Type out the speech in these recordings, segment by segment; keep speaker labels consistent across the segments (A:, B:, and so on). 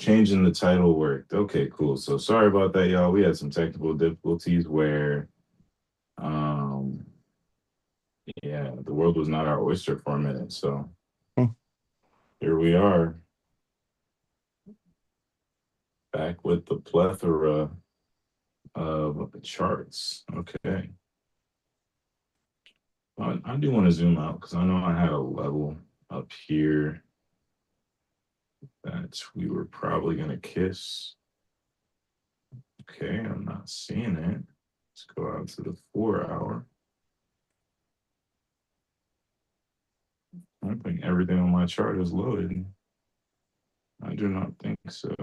A: changing the title worked. Okay, cool. So sorry about that, y'all. We had some technical difficulties where, um, yeah, the world was not our oyster for a minute. So
B: Hmm.
A: here we are, back with the plethora of charts. Okay. I do want to zoom out because I know I had a level up here that we were probably going to kiss. Okay, I'm not seeing it. Let's go out to the 4 hour. I don't think everything on my chart is loaded. I do not think so.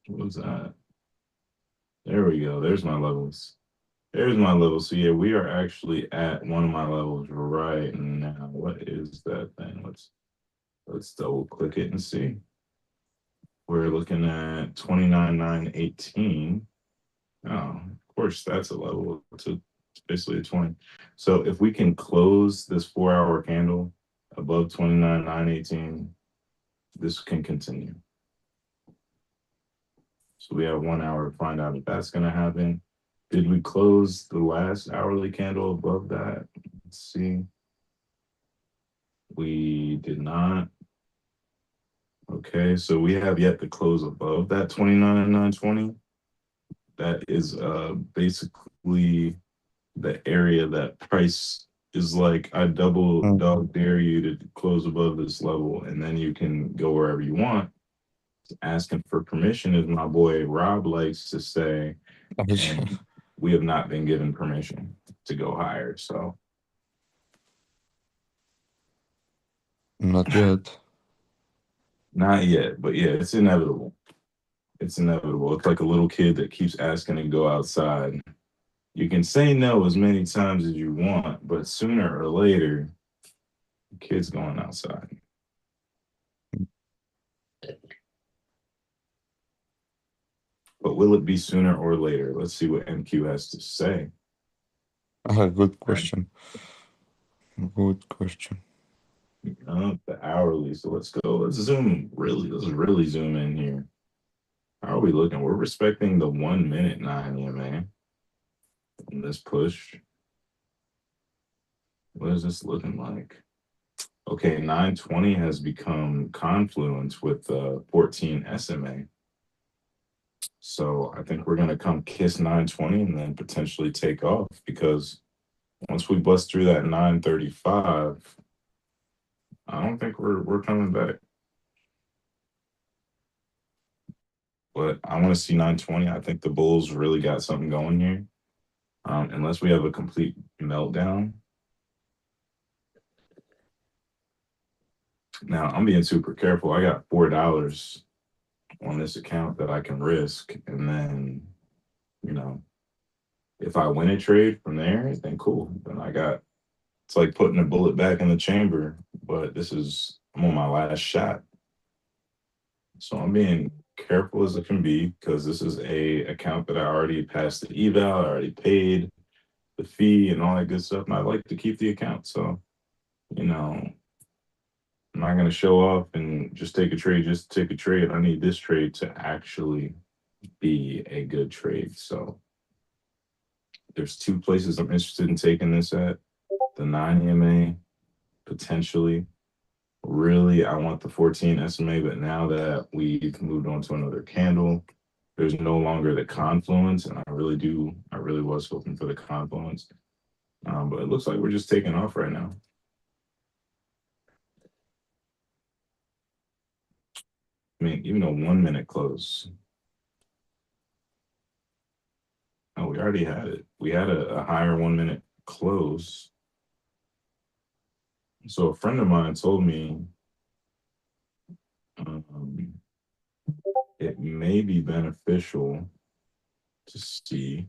A: What was that? There we go. There's my levels. There's my level. So yeah, we are actually at one of my levels right now. What is that thing? Let's double click it and see. We're looking at 29,918. Oh, of course, that's a level. It's basically a 20. So if we can close this 4 hour candle above 29,918, this can continue. So we have 1 hour to find out if that's going to happen. Did we close the last hourly candle above that? Let's see. We did not. Okay, so we have yet to close above that 29,920. That is basically the area that price is like, I double
B: Hmm.
A: dog dare you to close above this level and then you can go wherever you want. Asking for permission, as my boy Rob likes to say, and we have not been given permission to go higher. So
B: Not yet.
A: not yet, but yeah, it's inevitable. It's inevitable. It's like a little kid that keeps asking to go outside. You can say no as many times as you want, but sooner or later, the kid's going outside. But will it be sooner or later? Let's see what MQ has to say.
B: Good
A: Right.
B: question. Good question.
A: The hourly. So let's go. Let's zoom really. Let's really zoom in here. How are we looking? We're respecting the 1 minute 9 EMA in this push. What is this looking like? Okay, 920 has become confluence with 14 SMA. So I think we're gonna come kiss 920 and then potentially take off because once we bust through that 935, I don't think we're coming back. But I want to see 920. I think the Bulls really got something going here. Unless we have a complete meltdown. Now I'm being super careful. I got $4 on this account that I can risk, and then you know if I win a trade from there, then cool. Then I got, it's like putting a bullet back in the chamber. But this is, I'm on my last shot, so I'm being careful as it can be because this is a account that I already passed the eval, I already paid the fee and all that good stuff, and I like to keep the account. So you know, I'm not gonna show off and just take a trade, just take a trade. I need this trade to actually be a good trade. So there's two places I'm interested in taking this at. The 9 EMA, potentially. Really, I want the 14 SMA, but now that we've moved on to another candle, there's no longer the confluence, and I really was hoping for the confluence. But it looks like we're just taking off right now. I mean, even a 1 minute close. Oh, we already had it. We had a higher 1 minute close. So a friend of mine told me um, it may be beneficial to see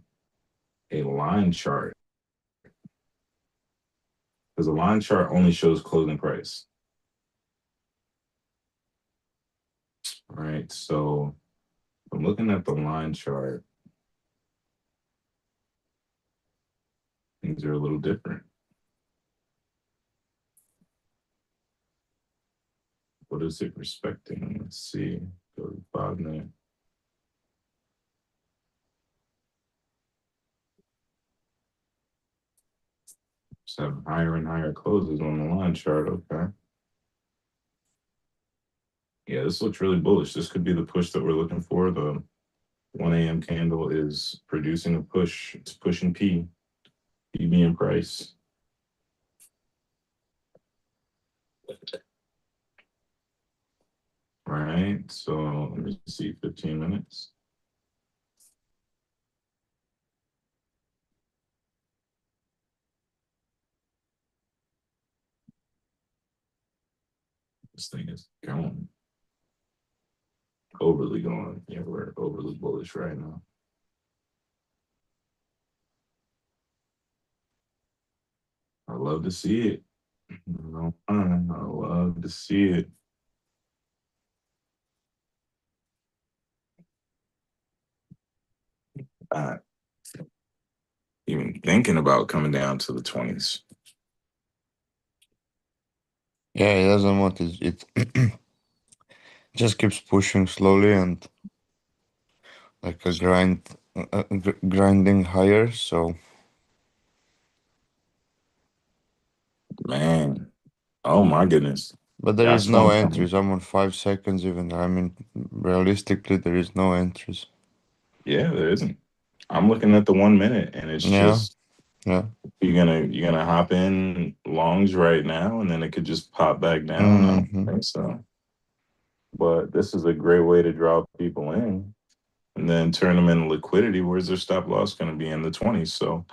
A: a line chart because a line chart only shows closing price, right? So I'm looking at the line chart. Things are a little different. What is it respecting? Let's see. Go to 5 minute. Just have higher and higher closes on the line chart. Okay. Yeah, this looks really bullish. This could be the push that we're looking for. The 1 a.m. candle is producing a push. It's pushing P, PB and price. Right. So let me see, 15 minutes. This thing is going overly going. Yeah, we're overly bullish right now. I love to see it. I love to see it. Not even thinking about coming down to the 20s.
B: Yeah, he doesn't want it. It just keeps pushing slowly and like a grinding higher. So,
A: Man, oh my goodness.
B: but there is
A: That's what
B: no
A: I'm talking.
B: entries. I'm on 5 seconds even. I mean, realistically, there is no entries.
A: Yeah, there isn't. I'm looking at the 1 minute and it's
B: Yeah,
A: just
B: yeah.
A: you're gonna hop in longs right now and then it could just pop back down. I don't
B: Mm-hmm.
A: think so. But this is a great way to draw people in and then turn them into liquidity. Where's their stop loss going to be in the 20s? So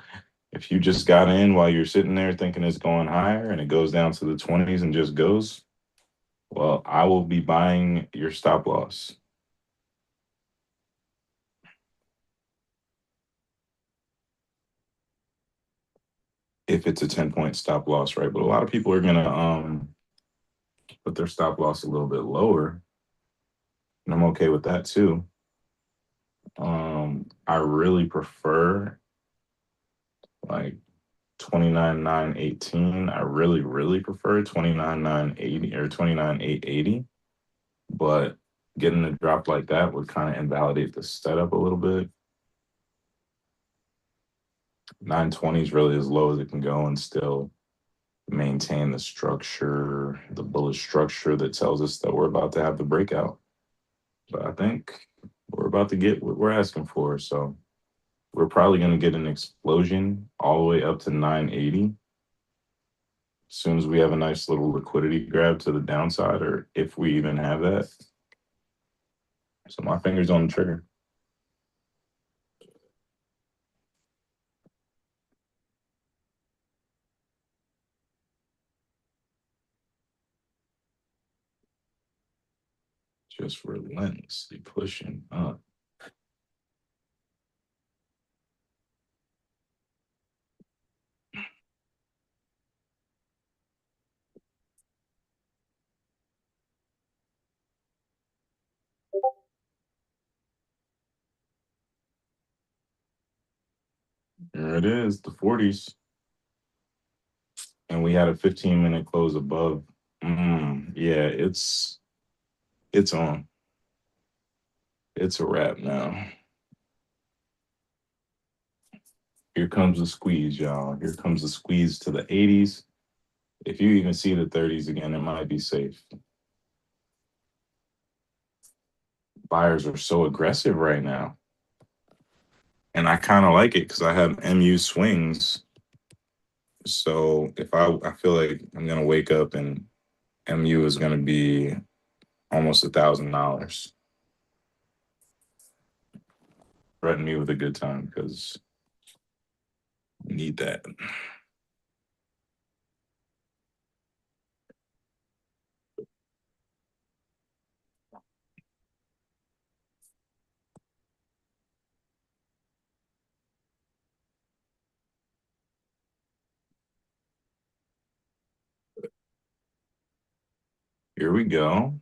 A: if you just got in while you're sitting there thinking it's going higher and it goes down to the 20s and just goes, well, I will be buying your stop loss. If it's a 10-point stop loss, right? But a lot of people are gonna put their stop loss a little bit lower. And I'm okay with that too. I really prefer like 29,918. I really prefer 29,980 or 29,880. But getting a drop like that would kind of invalidate the setup a little bit. 920 is really as low as it can go and still maintain the structure, the bullish structure that tells us that we're about to have the breakout. But I think we're about to get what we're asking for. So we're probably going to get an explosion all the way up to 980 as soon as we have a nice little liquidity grab to the downside, or if we even have that. So my finger's on the trigger. Just relentlessly pushing up. There it is, the 40s. And we had a 15-minute close above. Yeah, it's on. It's a wrap now. Here comes the squeeze, y'all. Here comes the squeeze to the 80s. If you even see the 30s again, it might be safe. Buyers are so aggressive right now. And I kind of like it because I have MU swings. So if I feel like I'm gonna wake up and MU is gonna be almost $1,000. Threaten me with a good time because we need that. Here we go.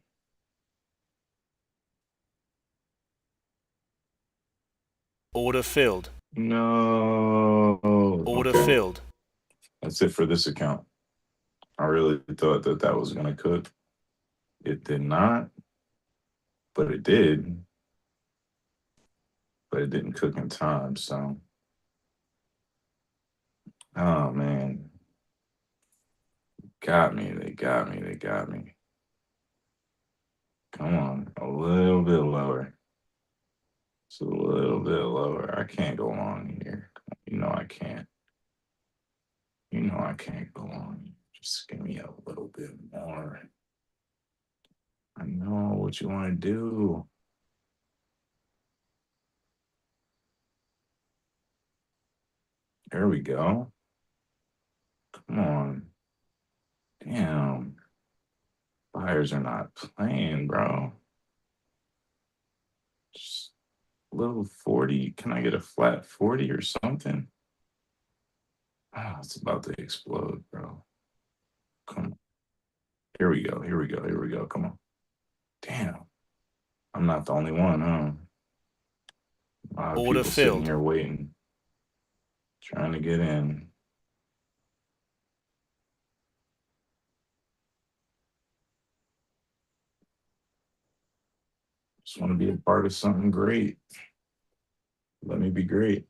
C: Order filled.
A: No.
C: Order
A: Okay.
C: filled.
A: That's it for this account. I really thought that that was going to cook. It did not, but it did. But it didn't cook in time. So, oh man, got me. They got me. They got me. Come on, a little bit lower. It's a little bit lower. I can't go on here. You know I can't. You know I can't go on. Just give me a little bit more. I know what you want to do. There we go. Come on. Damn. Buyers are not playing, bro. Just a little 40. Can I get a flat 40 or something? Oh, it's about to explode, bro. Come on. Here we go. Here we go. Here we go. Come on. Damn. I'm not the only one, huh? A lot of
C: Order
A: people sitting
C: filled.
A: here waiting, trying to get in. Just want to be a part of something great. Let me be great.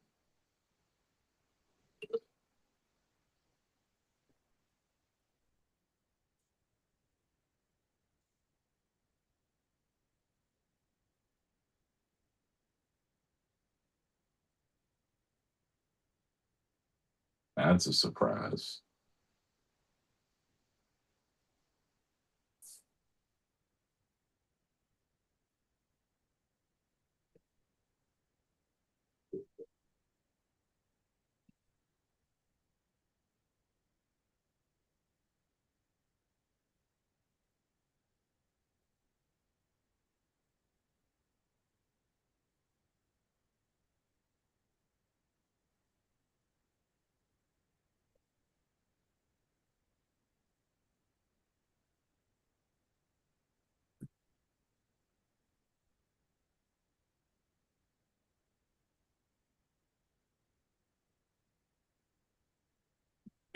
A: That's a surprise.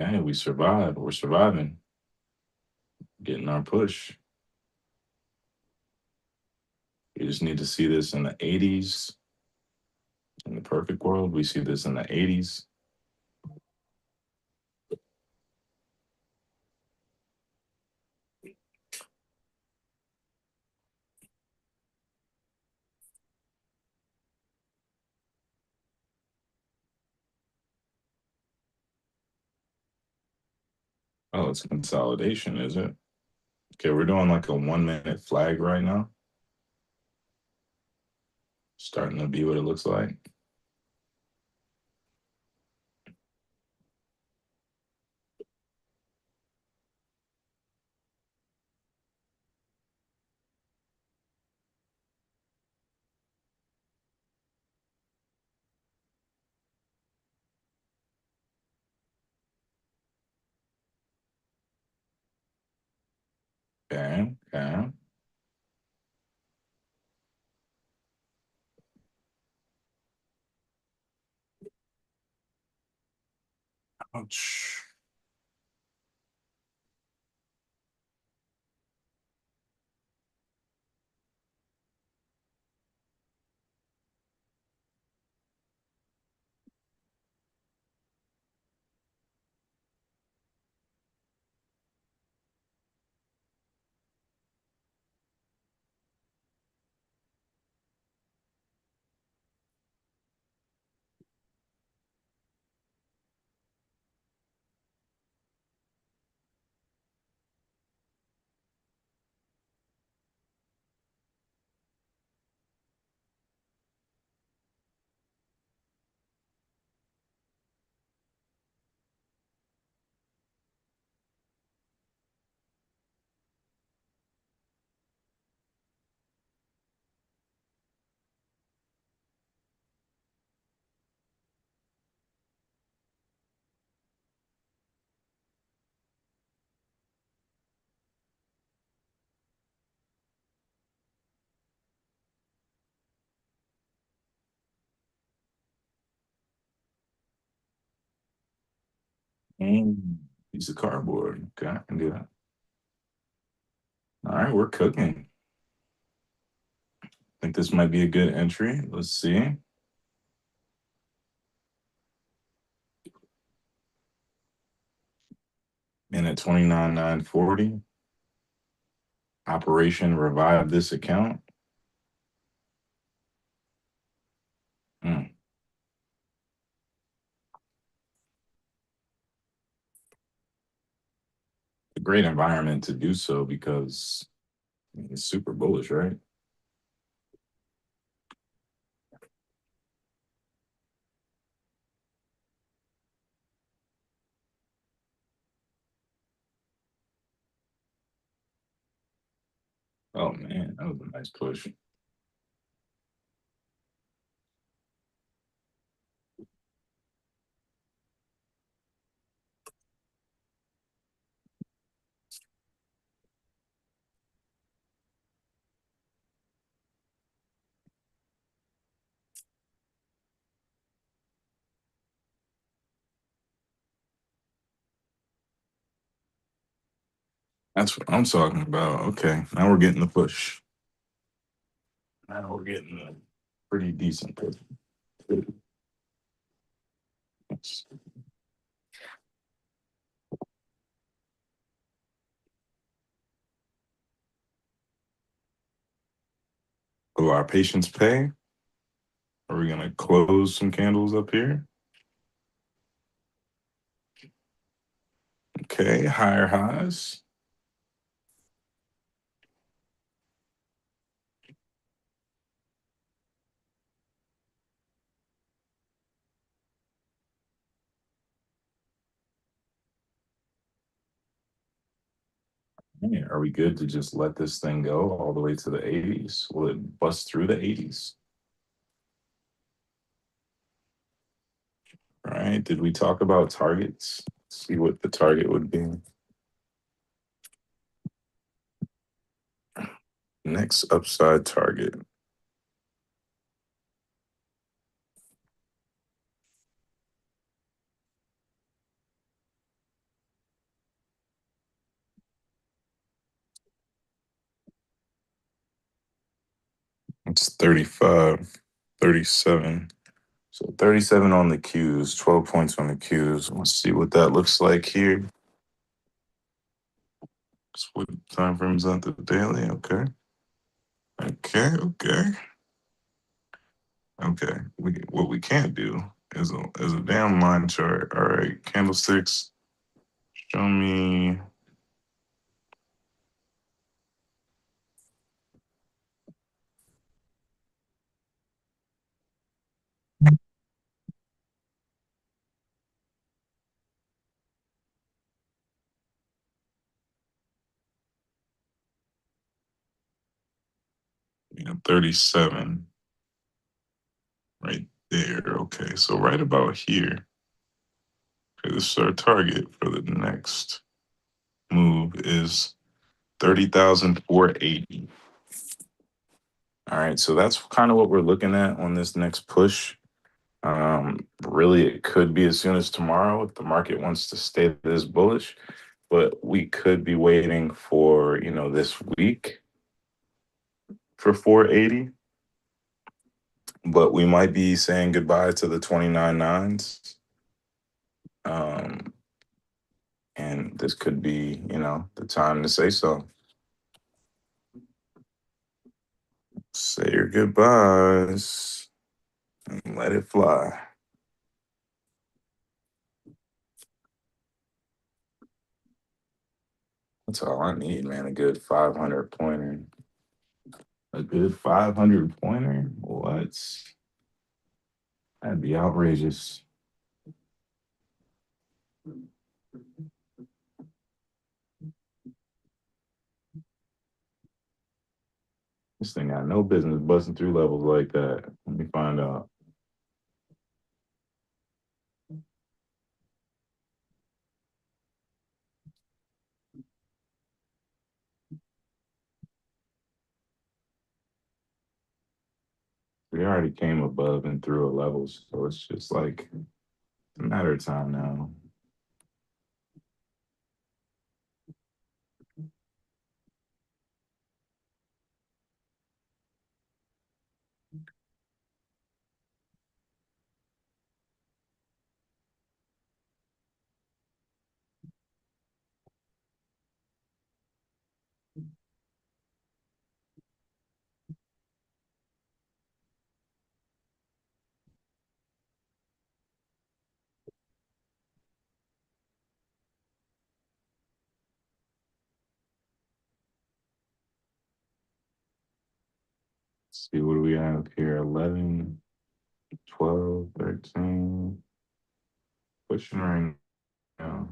A: Okay, we survived. We're surviving. Getting our push. You just need to see this in the 80s. In the perfect world, we see this in the 80s. Oh, it's consolidation, is it? Okay, we're doing like a 1 minute flag right now. Starting to be what it looks like. Okay, okay. Ouch. Piece of cardboard. Okay, I can do that. All right, we're cooking. I think this might be a good entry. Let's see. And at 29,940, Operation Revive this account. Mm. A great environment to do so because it's super bullish, right? Oh man, that was a nice push. That's what I'm talking about. Okay, now we're getting the push. Now we're getting a pretty decent push. Will our patience pay? Are we gonna close some candles up here? Okay, higher highs. Yeah, are we good to just let this thing go all the way to the 80s? Will it bust through the 80s? All right. Did we talk about targets? Let's see what the target would be. Next upside target. It's 35, 37. So 37 on the Qs, 12 points on the Qs. Let's see what that looks like here. What time frames on the daily? Okay. Okay. What we can't do is a damn line chart. All right. Candlesticks. Show me. Yeah, 37 right there. Okay. So right about here. Okay, this is our target for the next move is 30,480. All right, so that's kind of what we're looking at on this next push. Really, it could be as soon as tomorrow if the market wants to stay this bullish, but we could be waiting for this week for 480. But we might be saying goodbye to the 29.9s. And this could be, the time to say so. Say your goodbyes and let it fly. That's all I need, man. A good 500 pointer. A good 500 pointer? What? That'd be outrageous. This thing got no business busting through levels like that. Let me find out. We already came above and through a level, so it's just like a matter of time now. Let's see, what do we have here? 11, 12, 13. Pushing right now.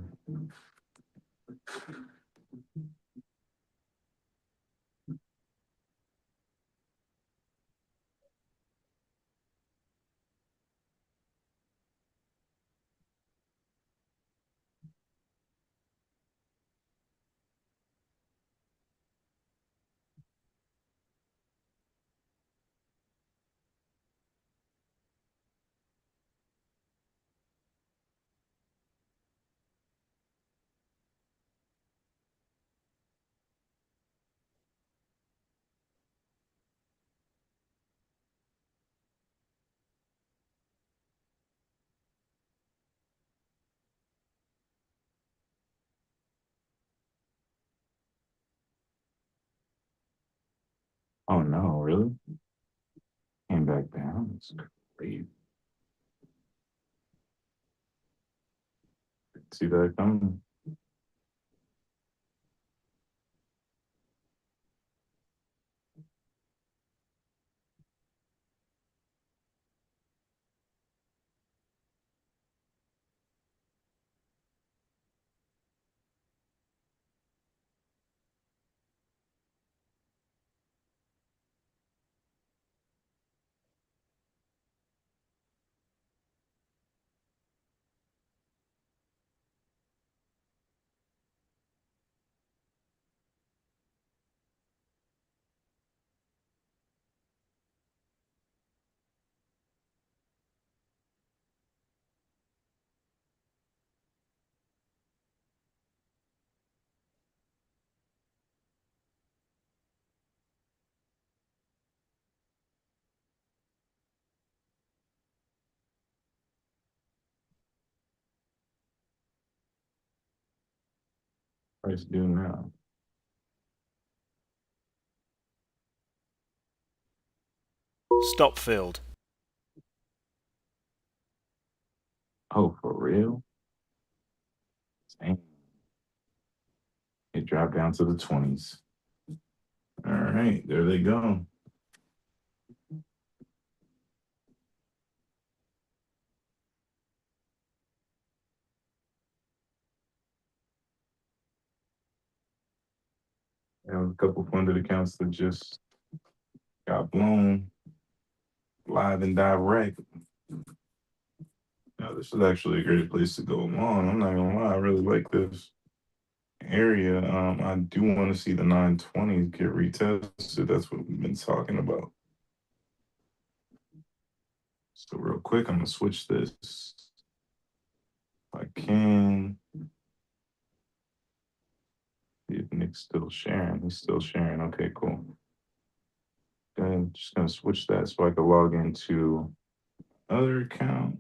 A: Oh no, really? Came back down. It's great. See that coming? Price do now.
C: Stop filled.
A: Oh, for real? Dang. It dropped down to the 20s. All right, there they go. Have a couple funded accounts that just got blown live and direct. Now, this is actually a great place to go long. I'm not gonna lie, I really like this area. I do want to see the 920s get retested. That's what we've been talking about. So real quick, I'm gonna switch this if I can. See if Nick's still sharing. He's still sharing. Okay, cool. Then just gonna switch that so I can log into other account.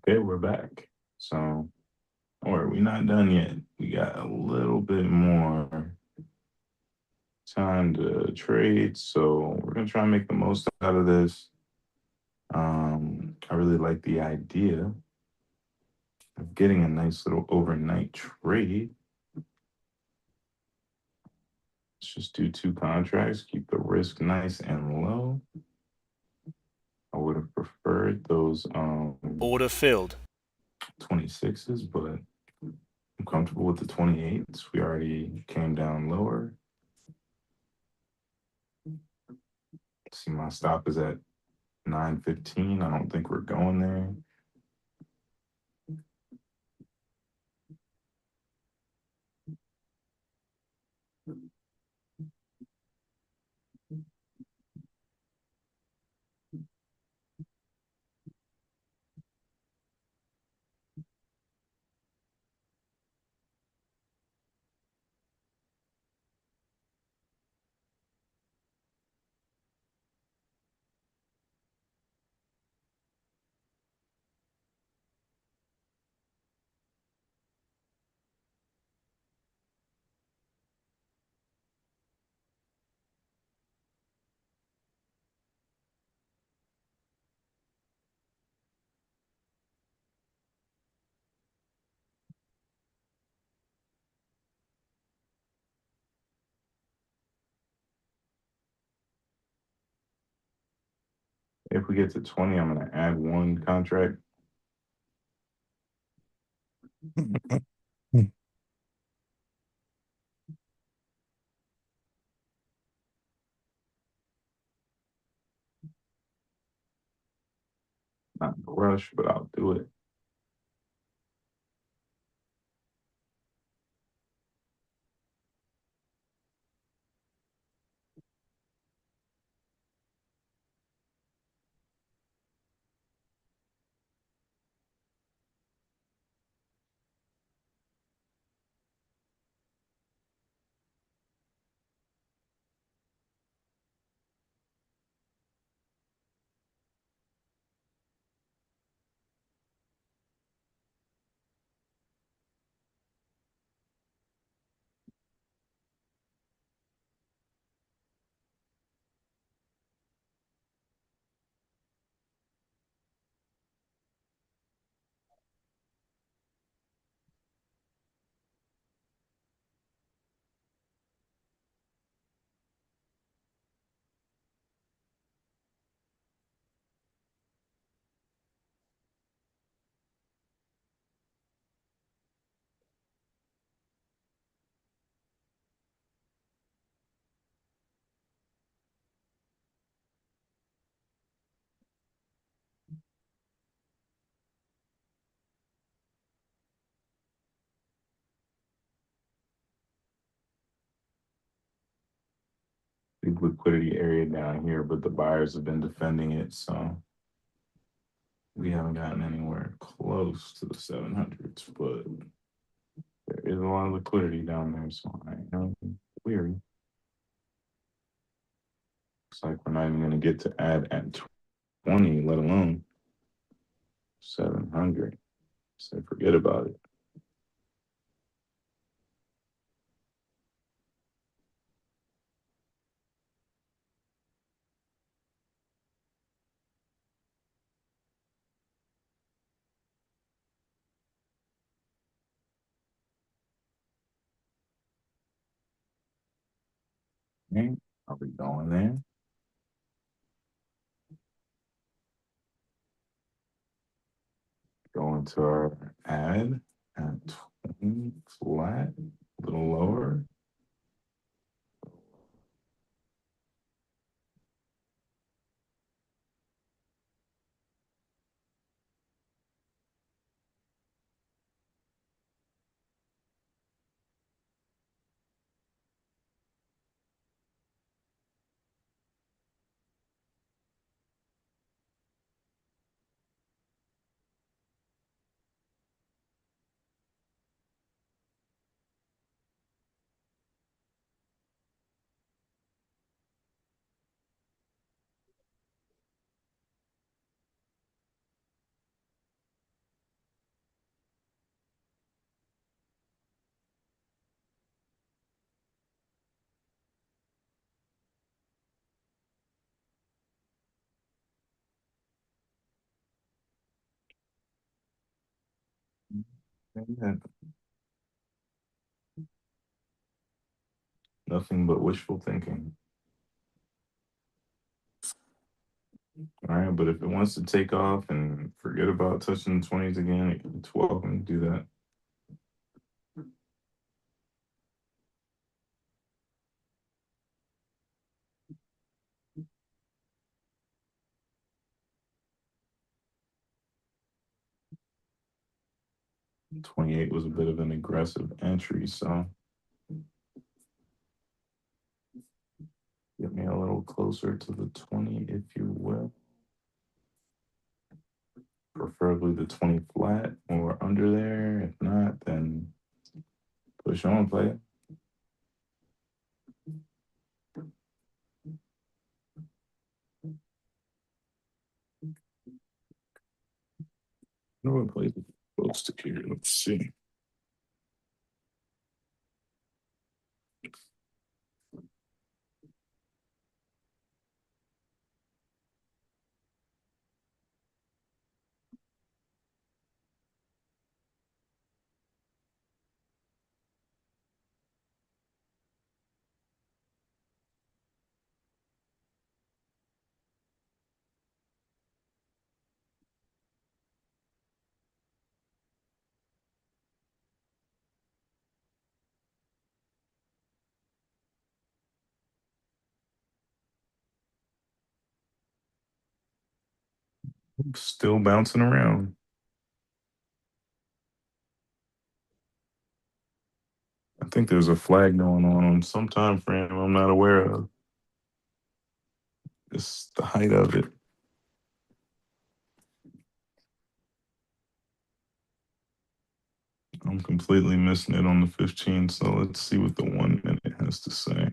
A: Okay, we're back. So, all right, we're not done yet. We got a little bit more time to trade, so we're gonna try and make the most out of this. I really like the idea of getting a nice little overnight trade. Let's just do 2 contracts, keep the risk nice and low. I would have preferred those
C: Order filled.
A: 26s, but I'm comfortable with the 28s. We already came down lower. See, my stop is at 9:15. I don't think we're going there. If we get to 20, I'm going to add 1 contract. Not in a rush, but I'll do it. Big liquidity area down here, but the buyers have been defending it, so we haven't gotten anywhere close to the 700s, but there is a lot of liquidity down there, so I am weary. Looks like we're not even going to get to add at 20, let alone 700. So forget about it. Okay, I'll be going there. Go into our ad at 20 flat, a little lower. Yeah, nothing but wishful thinking. All right, but if it wants to take off and forget about touching the 20s again, it's welcome to do that. 28 was a bit of an aggressive entry, so get me a little closer to the 20, if you will. Preferably the 20 flat or under there. If not, then push on, play it. No one plays it close to here. Let's see. Still bouncing around. I think there's a flag going on some time frame I'm not aware of. It's the height of it. I'm completely missing it on the 15, so let's see what the 1 minute has to say.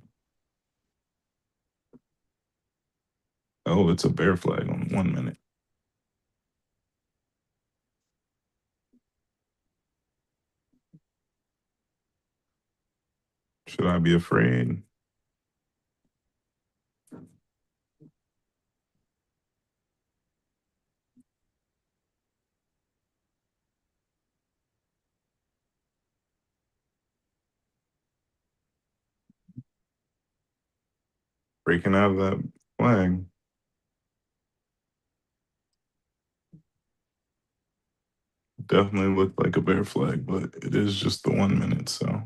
A: Oh, it's a bear flag on 1 minute. Should I be afraid? Breaking out of that flag. Definitely looked like a bear flag, but it is just the 1 minute, so.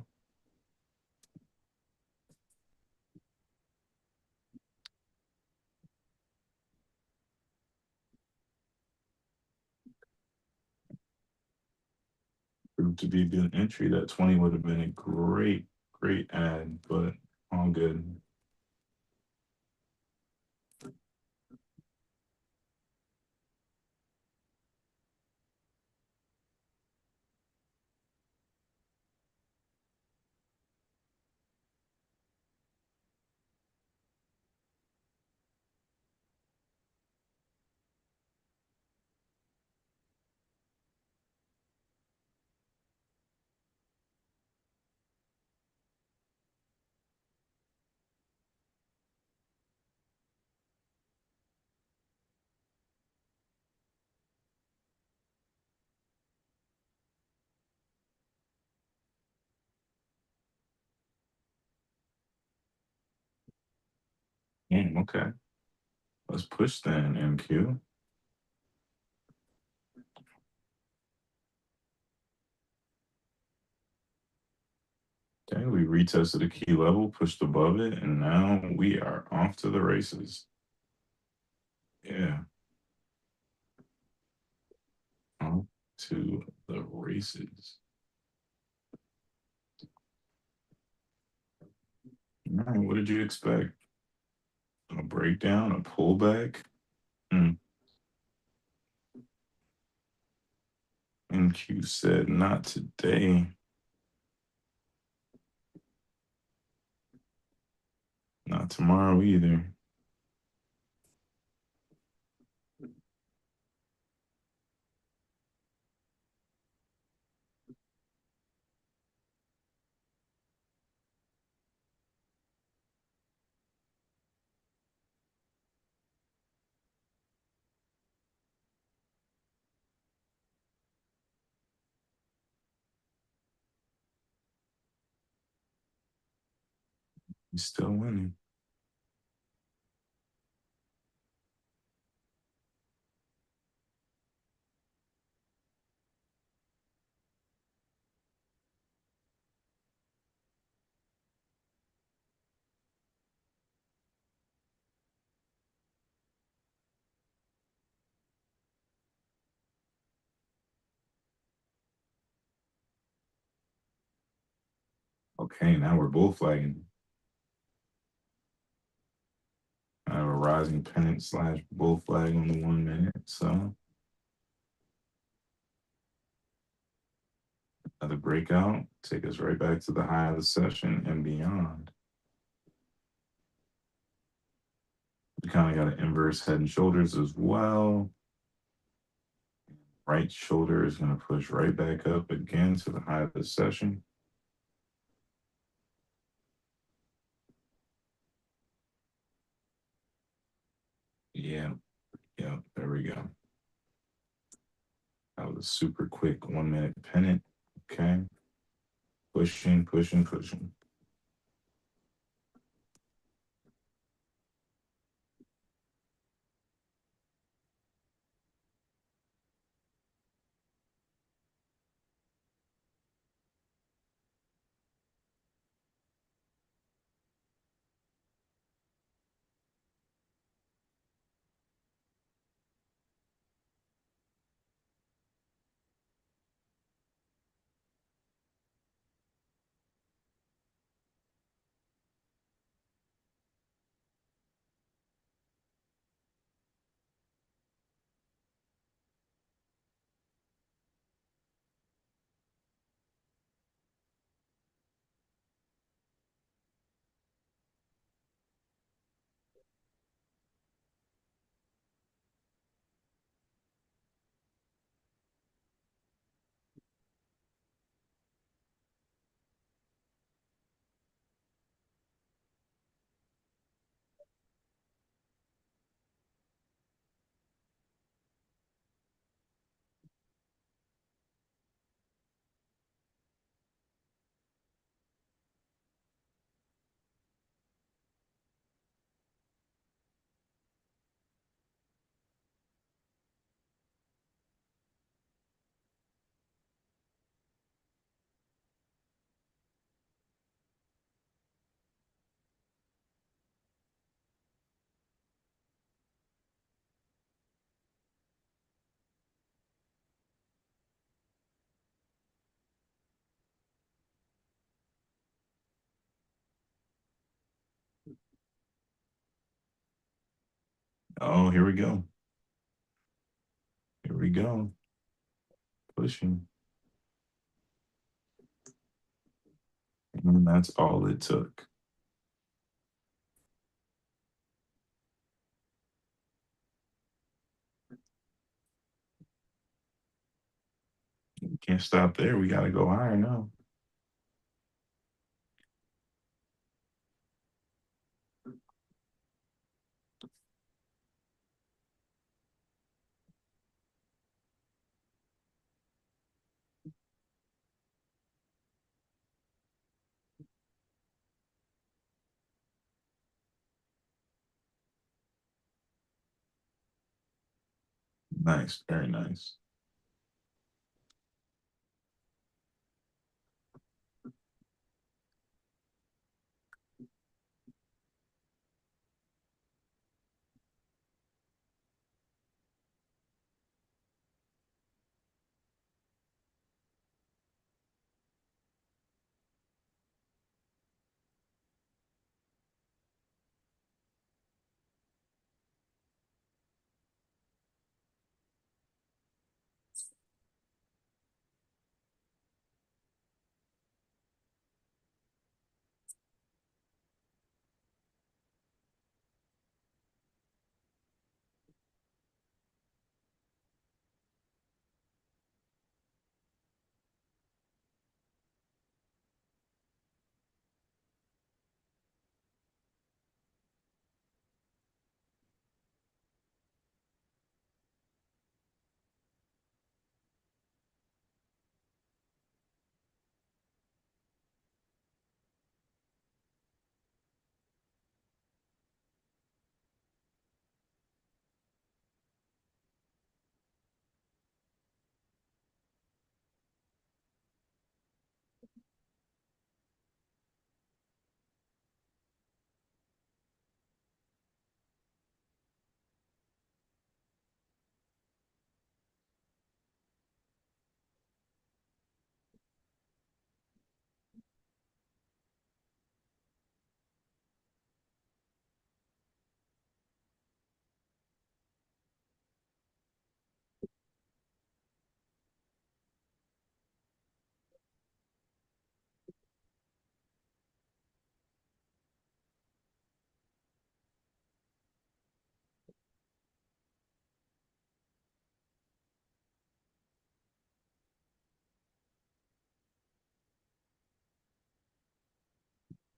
A: Proved to be a good entry. That 20 would have been a great, great ad, but all good. Okay. Let's push then, MQ. Okay, we retested a key level, pushed above it, and now we are off to the races. Yeah. Off to the races. All right, what did you expect? A breakdown, a pullback? MQ said not today. Not tomorrow either. He's still winning. Okay, now we're bull flagging. I have a rising pennant slash bull flag on the 1 minute. So another breakout, take us right back to the high of the session and beyond. We kind of got an inverse head and shoulders as well. Right shoulder is going to push right back up again to the high of the session. Yeah, there we go. That was a super quick 1 minute pennant. Okay. Pushing, pushing, pushing. Oh, here we go. Here we go. Pushing. And that's all it took. Can't stop there. We got to go higher now. Nice. Very nice.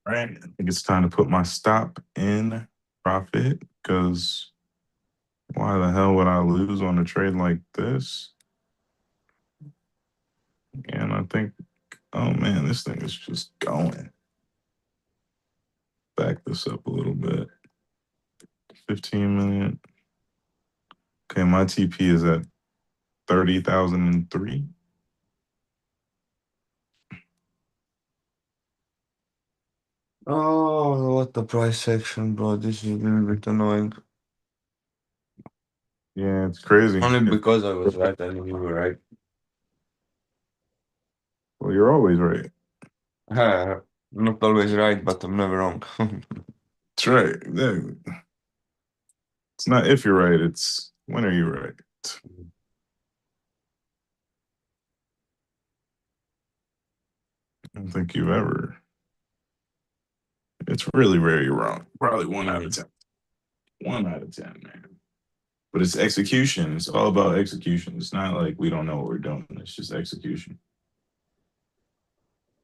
A: Right. I think it's time to put my stop in profit because why the hell would I lose on a trade like this? And I think, oh man, this thing is just going. Back this up a little bit. 15 million. Okay, my TP is at 30,003.
B: Oh, what the price action, bro. This is a little bit annoying.
A: Yeah, it's crazy.
B: Only because I was right and you were right.
A: Well, you're always right.
B: Not always right, but I'm never wrong.
A: That's right. Yeah. It's not if you're right, it's when are you right. I don't think you've ever. It's really very wrong. Probably 1 out of 10. 1 out of 10, man. But it's execution. It's all about execution. It's not like we don't know what we're doing. It's just execution.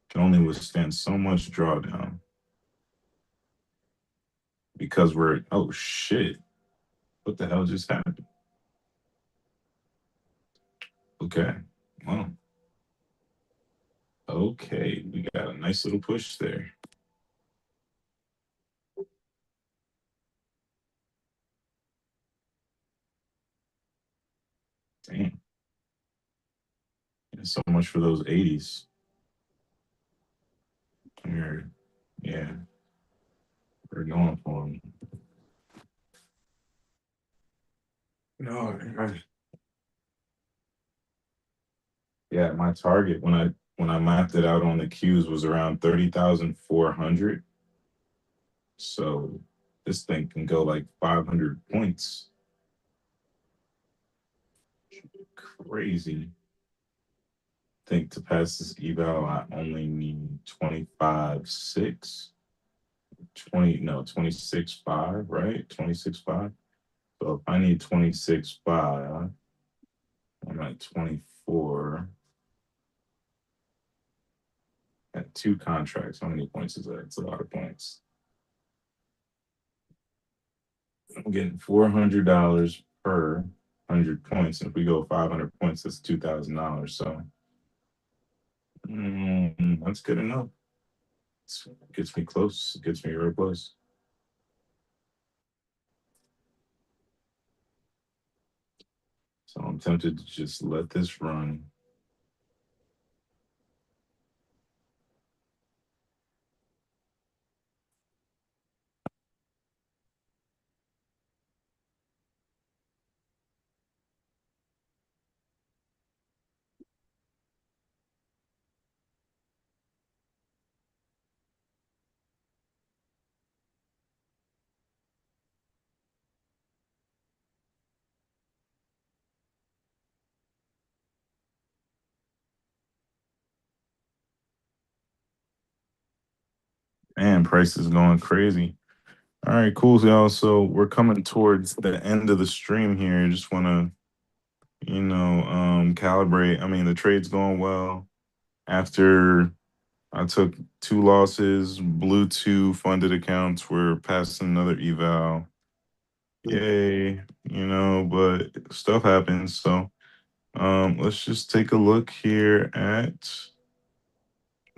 A: Can only withstand so much drawdown because we're oh shit. What the hell just happened? Okay. Well. Okay. We got a nice little push there. Damn. Yeah, so much for those 80s. Yeah. We're going for them. No, yeah, my target when I mapped it out on the Qs was around 30,400. So this thing can go like 500 points. Crazy. I think to pass this eval, I only need 25.6. 26.5, right? 26.5. So if I need 26.5, I'm at 24. At 2 contracts, how many points is that? It's a lot of points. I'm getting $400 per 100 points. And if we go 500 points, that's $2,000. So that's good enough. It gets me close. It gets me real close. So I'm tempted to just let this run. Man, price is going crazy. All right, cool, y'all. So we're coming towards the end of the stream here. Just want to, calibrate. I mean, the trade's going well. After I took 2 losses, blew 2 funded accounts. We're passing another eval. Yay, but stuff happens. So let's just take a look here at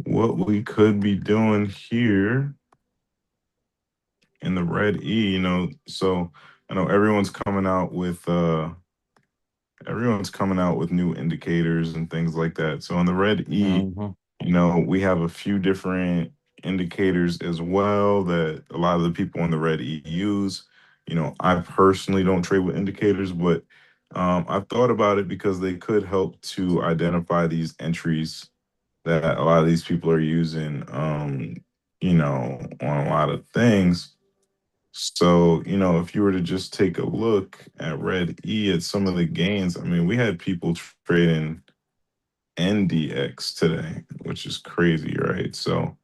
A: what we could be doing here in the red E, so I know everyone's coming out with new indicators and things like that. So on the red E, we have a few different indicators as well that a lot of the people on the red E use. I personally don't trade with indicators, but I've thought about it because they could help to identify these entries that a lot of these people are using, on a lot of things. So, if you were to just take a look at Red E at some of the gains, I mean, we had people trading NDX today, which is crazy, right? So,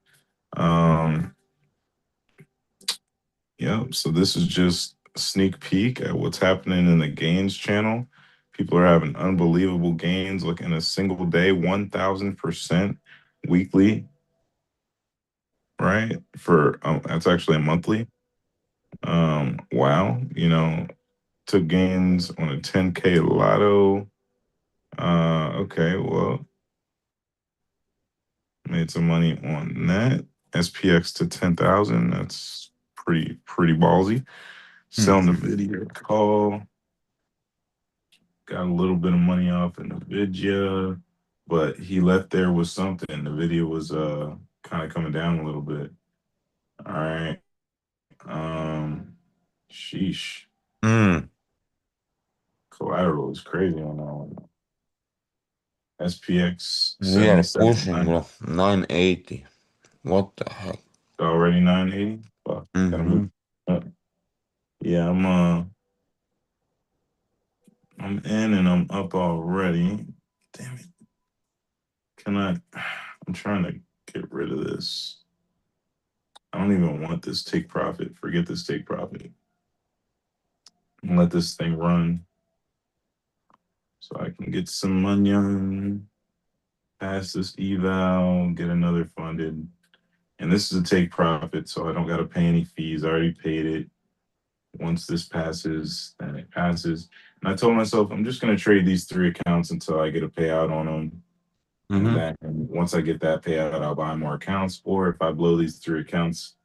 A: so this is just a sneak peek at what's happening in the gains channel. People are having unbelievable gains, like in a single day, 1,000% weekly. right? For that's actually a monthly. Wow, took gains on a 10K lotto. Okay, well, made some money on that. SPX to 10,000. That's pretty ballsy. Selling the video call. Got a little bit of money off in the video, but he left there with something. The video was kind of coming down a little bit. All right. Sheesh.
B: Mm.
A: Collateral is crazy on that one. SPX
B: We are pushing,
A: 779.
B: bro. 980. What the heck?
A: Already 980. Fuck. Gotta
B: Mm-hmm.
A: move up. Yeah, I'm in and I'm up already. Damn it. Can I I'm trying to get rid of this. I don't even want this take profit. Forget this take profit. And let this thing run so I can get some money on, pass this eval, get another funded. And this is a take profit, so I don't got to pay any fees. I already paid it. Once this passes, then it passes. And I told myself I'm just going to trade these three accounts until I get a payout on them. And
B: Mm-hmm.
A: then once I get that payout, I'll buy more accounts. Or if I blow these three accounts,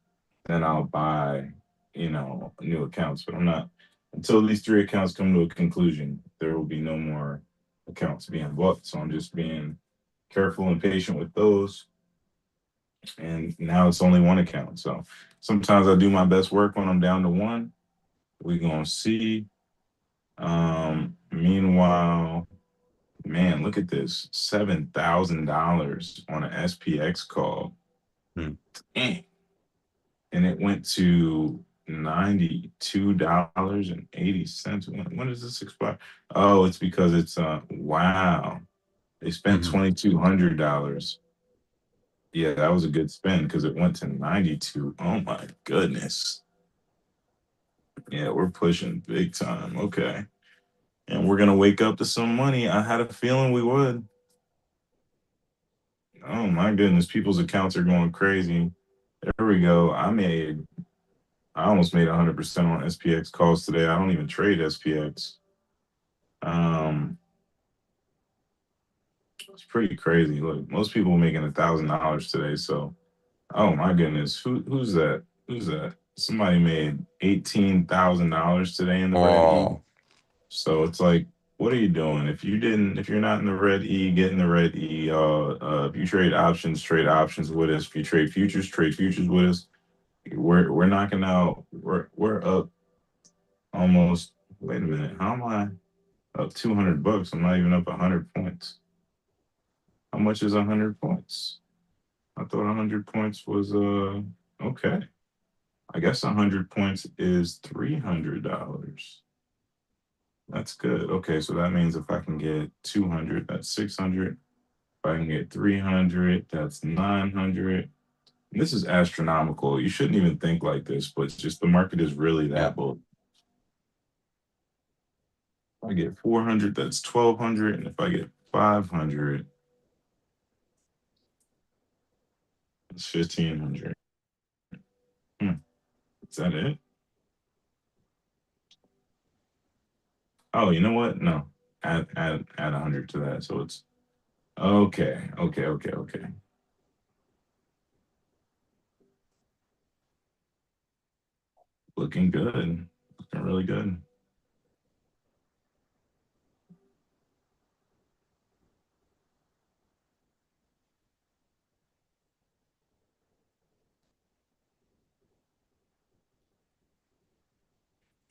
A: then I'll buy, new accounts. But I'm not until these three accounts come to a conclusion. There will be no more accounts being bought. So I'm just being careful and patient with those. And now it's only one account. So sometimes I do my best work when I'm down to one. We're gonna see. Meanwhile, man, look at this. $7,000 on an SPX call.
B: Mm.
A: Dang. And it went to $92.80. When does this expire? Oh, it's because it's wow. They spent
B: Mm-hmm.
A: $2,200. Yeah, that was a good spend because it went to 92. Oh my goodness. Yeah, we're pushing big time. Okay. And we're gonna wake up to some money. I had a feeling we would. Oh my goodness, people's accounts are going crazy. There we go. I almost made 100% on SPX calls today. I don't even trade SPX. Um, it's pretty crazy. Look, most people making $1,000 today. So, oh my goodness, who's that? Who's that? Somebody made $18,000 today in the red E.
B: Oh.
A: So it's like, what are you doing? If you're not in the red E, get in the red E. If you trade options with us. If you trade futures with us. We're knocking out. We're up almost. Wait a minute. How am I up $200? I'm not even up 100 points. How much is 100 points? I thought 100 points was okay. I guess 100 points is $300. That's good. Okay, so that means if I can get 200, that's 600. If I can get 300, that's 900. This is astronomical. You shouldn't even think like this, but it's just the market is really
B: Yeah.
A: that bull. If I get 400, that's 1,200, and if I get 500, it's 1,500. Hmm. Is that it? Oh, you know what? No. Add 100 to that. So it's okay. Okay. Looking good. Looking really good.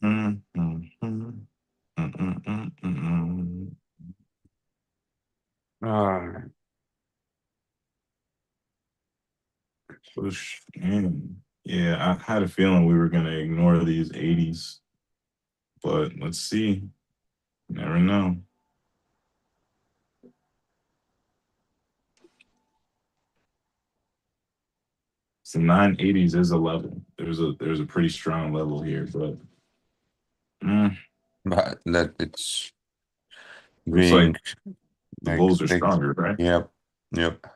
A: Mm, mm, mm, mm.
B: Ah.
A: Push in. Yeah, I had a feeling we were gonna ignore these 80s, but let's see. Never know. So 980s is a level. There's a pretty strong level here, but mm,
B: But that it's
A: looks like
B: being
A: the bulls are
B: expected.
A: stronger, right?
B: Yep. Yep.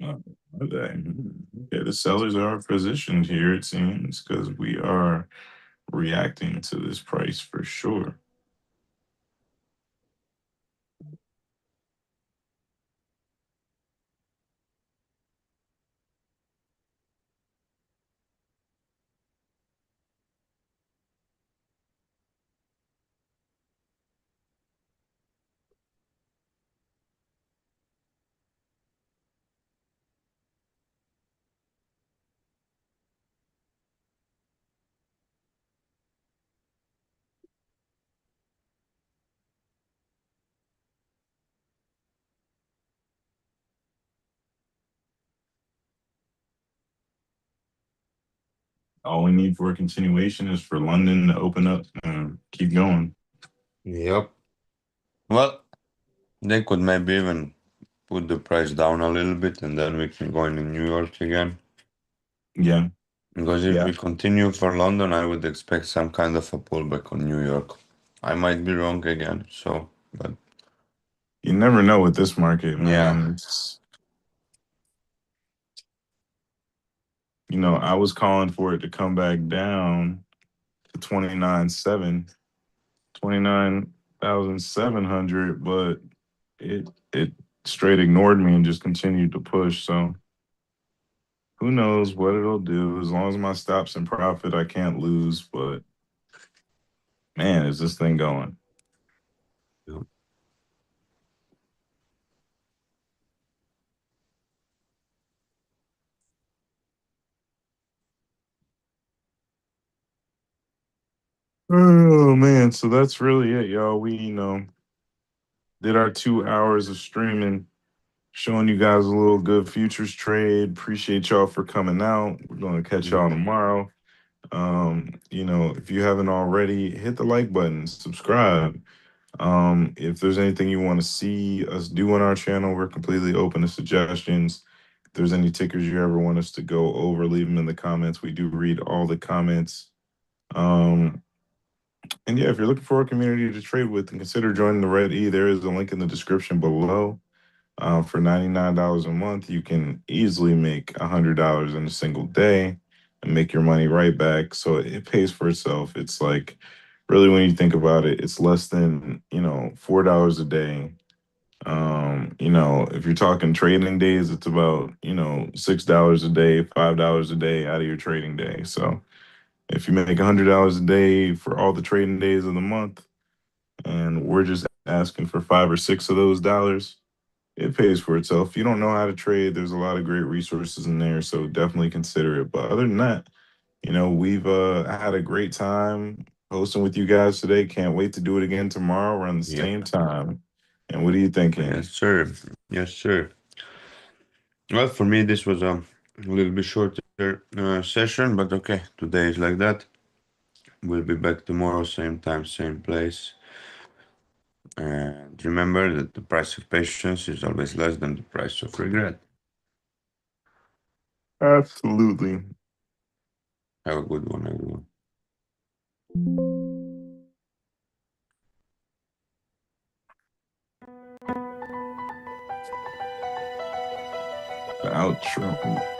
A: Are they? Okay, the sellers are positioned here, it seems, because we are reacting to this price for sure. All we need for a continuation is for London to open up and keep going.
B: Yep. Well, they could maybe even put the price down a little bit and then we can go into New York again.
A: Yeah,
B: Because if
A: yeah.
B: we continue for London, I would expect some kind of a pullback on New York. I might be wrong again, so, but
A: You never know with this market,
B: yeah.
A: man. I was calling for it to come back down to 29,700, but it straight ignored me and just continued to push. So who knows what it'll do? As long as my stops in profit, I can't lose. But man, is this thing going?
B: Yep.
A: Oh man, so that's really it, y'all. We did our 2 hours of streaming, showing you guys a little good futures trade. Appreciate y'all for coming out. We're gonna catch y'all tomorrow. If you haven't already, hit the like button, subscribe. If there's anything you want to see us do on our channel, we're completely open to suggestions. If there's any tickers you ever want us to go over, leave them in the comments. We do read all the comments. Um, and yeah, if you're looking for a community to trade with and consider joining the Red E, there is a link in the description below. For $99 a month, you can easily make $100 in a single day and make your money right back. So it pays for itself. It's like, really, when you think about it, it's less than, $4 a day. If you're talking trading days, it's about, $6 a day, $5 a day out of your trading day. So if you make $100 a day for all the trading days of the month, and we're just asking for 5 or 6 of those dollars, it pays for itself. If you don't know how to trade, there's a lot of great resources in there, so definitely consider it. But other than that, we've had a great time hosting with you guys today. Can't wait to do it again tomorrow around the
B: Yep.
A: same time. And what are you thinking?
B: Yes, sir. Yes, sir. Well, for me, this was a little bit shorter session, but okay, today is like that. We'll be back tomorrow, same time, same place. And remember that the price of patience is always less than the price of regret.
A: Absolutely.
B: Have a good one, everyone.
A: The outro.